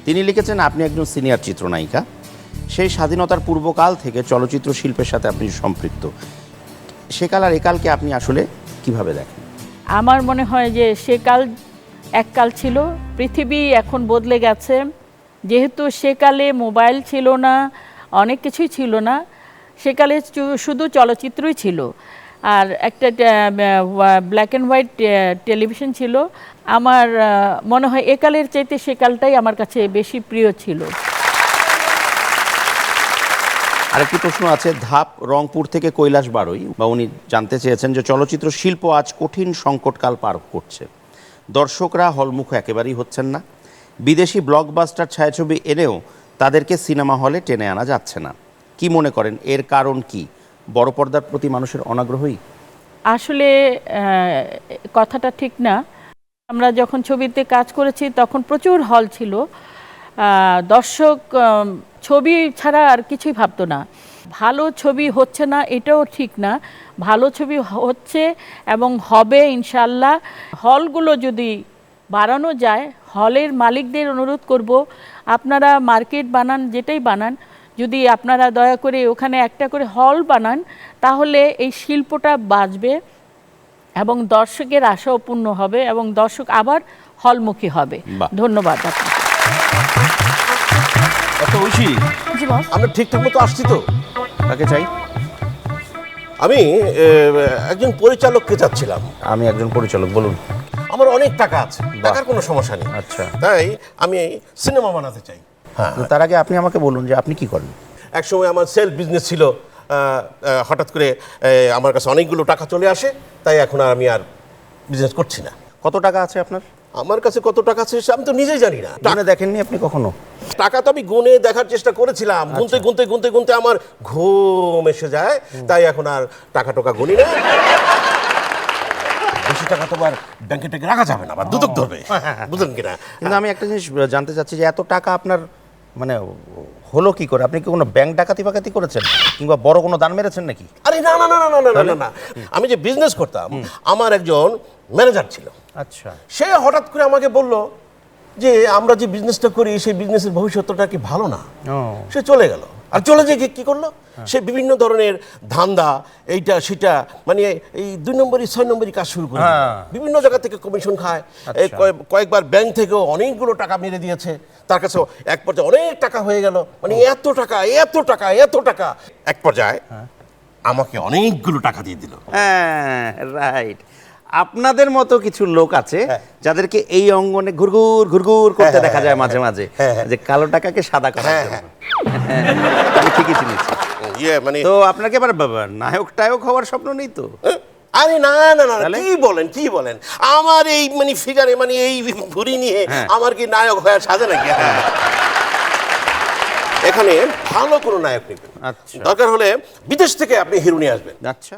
তিনি লিখেছেন, আপনি একজন সিনিয়র চিত্রনায়িকা, সেই স্বাধীনতার পূর্বকাল থেকে চলচ্চিত্র শিল্পের সাথে আপনি সম্পৃক্ত। সেকাল আর একালকে আপনি আসলে কিভাবে দেখেন? আমার মনে হয় যে সেকাল এককাল ছিল, পৃথিবী এখন বদলে গেছে। যেহেতু সেকালে মোবাইল ছিল না, অনেক কিছুই ছিল না, সেকালে শুধু চলচ্চিত্রই ছিল আর একটা ব্ল্যাক অ্যান্ড হোয়াইট টেলিভিশন ছিল। আমার মনে হয় একালের চাইতে সেকালটাই আমার কাছে বেশি প্রিয় ছিল। আরেকটি প্রশ্ন আছে, ধাপ রংপুর থেকে কৈলাস বাড়ই, বা উনি জানতে চেয়েছেন যে চলচ্চিত্র শিল্প আজ কঠিন সংকটকাল পার করছে। দর্শকরা হলমুখ একেবারেই হচ্ছেন না। বিদেশি ব্লকবাস্টার ছায়াছবি এনেও তাদেরকে সিনেমা হলে টেনে আনা যাচ্ছে না। কি মনে করেন, এর কারণ কি? বড় পর্দার প্রতি মানুষের অনাগ্রহই? আসলে কথাটা ঠিক না। আমরা যখন ছবিতে কাজ করেছি তখন প্রচুর হল ছিল, দর্শক ছবি ছাড়া আর কিছুই ভাবতো না। ভালো ছবি হচ্ছে না এটাও ঠিক না, ভালো ছবি হচ্ছে এবং হবে ইনশাল্লাহ। হলগুলো যদি বাড়ানো যায়, হলের মালিকদের অনুরোধ করব, আপনারা মার্কেট বানান, যেটাই বানান, যদি আপনারা দয়া করে ওখানে একটা করে হল বানান, তাহলে এই শিল্পটা বাঁচবে এবং দর্শকের আশাও পূর্ণ হবে এবং দর্শক আবার হলমুখী হবে। ধন্যবাদ আপনাকে। আচ্ছা ঐশী, আমরা ঠিকঠাক মতো আসছি তো? তাকে চাই। আমি একজন পরিচালককে চাচ্ছিলাম। আমি একজন পরিচালক, বলুন। আমার অনেক টাকা আছে, টাকার কোনো সমস্যা নেই। আচ্ছা, তাই আমি সিনেমা বানাতে চাই। হ্যাঁ, তো তার আগে আপনি আমাকে বলুন যে আপনি কি করেন। একসময় আমার সেলফ বিজনেস ছিল, হঠাৎ করে আমার কাছে অনেকগুলো টাকা চলে আসে, তাই এখন আর আমি আর বিজনেস করছি না। কত টাকা আছে আপনার? আমার কাছে কত টাকা আছে আমি তো নিজেই জানি না। গুনে দেখেননি আপনি কখনো? টাকা তো আমি গুনে দেখার চেষ্টা করেছিলাম, গুনতে গুনতে গুনতে গুনতে আমার ঘুম এসে যায়, তাই এখন আর টাকা টোকা গুনি না। বেশি টাকা তো আর ব্যাংকে ট্যাঙ্কে রাখা যাবে না, আবার দুদক ধরবে, বুঝলেন কিনা? কিন্তু আমি একটা জিনিস জানতে চাচ্ছি যে এত টাকা আপনার মানে হলো কি করে? আপনি কি কোনো ব্যাংক ডাকাতি ফাকাতি করেছেন, কিংবা বড় কোনো দান মেরেছেন নাকি? আরে না না না না না না না, আমি যে বিজনেস করতাম, আমার একজন ম্যানেজার ছিল। আচ্ছা, সে হঠাৎ করে আমাকে বলল যে আমরা যে বিজনেসটা করি সেই বিজনেসের ভবিষ্যৎটা কি ভালো না। সে চলে গেল, আর চলে যেয়ে কি করলো, সে বিভিন্ন ধরনের ধান্দা, এইটা সেটা, মানে এই 2 নম্বরই 6 নম্বরই কাজ শুরু করে বিভিন্ন জায়গা থেকে কমিশন খায়। এই কয়েকবার ব্যাংক থেকেও অনেকগুলো টাকা মেরে দিয়েছে, তার কাছে এক পর্যায়ে অনেক টাকা হয়ে গেল, মানে এত টাকা এত টাকা এত টাকা, এক পর্যায়ে আমাকে অনেকগুলো টাকা দিয়ে দিল। হ্যাঁ, রাইট। আপনাদের মতো কিছু লোক আছে যাদেরকে এই অঙ্গনে ঘুরঘুর ঘুরঘুর করতে দেখা যায় মাঝে মাঝে, যে কালো টাকাকে সাদা করার জন্য। আমি ঠিকই চিনেছি। মানে তো আপনাকে এবার নায়ক টায়ক হওয়ার স্বপ্ন নেই তো? আরে না না না, কি বলেন কি বলেন, আমার এই মানে ফিগারে, মানে এই ভুঁড়ি নিয়ে আমার কি নায়ক হয়ে সাজে নাকি? এখানে ভালো কোনো নায়ক নেবেন, দরকার হলে বিদেশ থেকে আপনি হিরো নিয়ে আসবেন। আচ্ছা।